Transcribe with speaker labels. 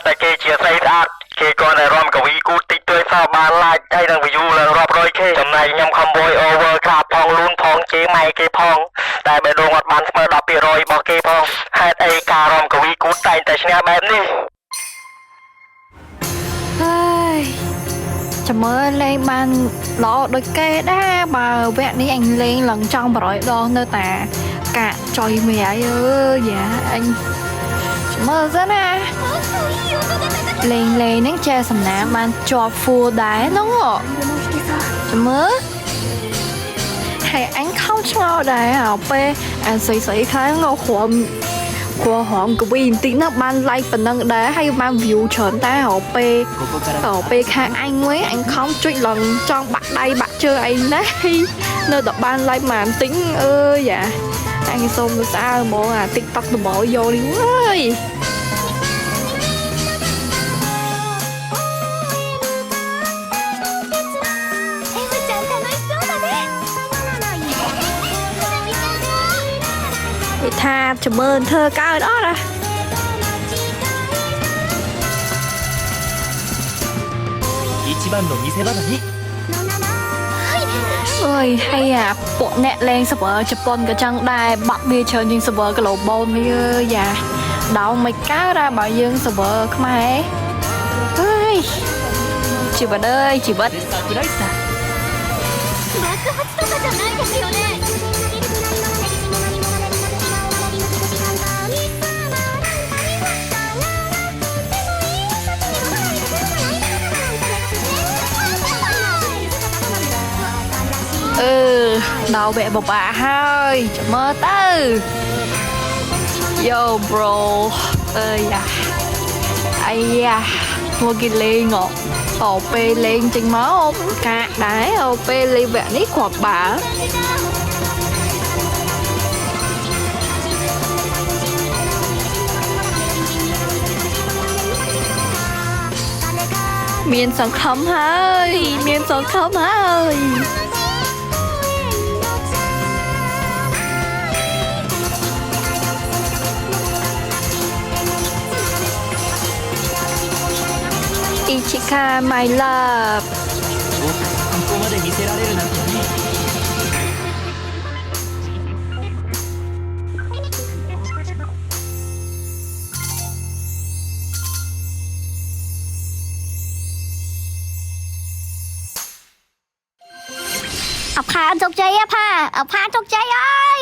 Speaker 1: แต่เกจีใส่สะอาดเกก่อนในรอมกับวีกูติดตัวซาบานลายได้ดังวิวเลยรอบร้อยเคจำในยำคำบอยโอเวอร์ขาพองลุ้นพองเกไม่เกพองแต่ไปโดนวัดบันเมื่อดับปีรอยบอกเกพองให้ไอการอมกับวีกูแต่แต่ชนะแบบนี้
Speaker 2: เฮ้ยจะเมื่อlên ban lọ đôi kê đá bà vẹn đi anh lên lần trong bà rồi đó nơi tà cả trời mẹ ơi dạ anh mơ rất à lên lên nắng che sầm nè ban cho phù đá nó ngọจะเมื่อให้anh không cho đá học pe anh sấy khá ngô khổm của họ của bình tĩnh nó ban like phần năng đá hay ban view trơn ta ở pe khai anh ấy anh không truy lần trong bạn đây bạn chơi anh đấy nơi đọc ban like mà tính ơi dạ anh xong rồi sao bộ tiktok rồi bộ vô đi ơi tha chùm ơn thơ cao đó ra ơi hay à bộ nẹt lên sập ở chụp bồn cái trăng đài bật bia chơi nhưng sập ở cái lỗ bồn đi ơi dạ đậu mày cá ra bảo dương sập ở không ai ơi chị bật ơi chị bật đầu bẹ bọc bà hơi chả mơ tư yo bro ơi à ai à mua cái ly ngọt op lên trên máu cả đái op ly vẹn ít hoặc bà miền sông khóm hơi miền sông khóm hơi Ichika my love ここまで見せられるなんてね
Speaker 3: เอาผ้าตกใจอะผ้าเอาผ้าตกใจเอ้ย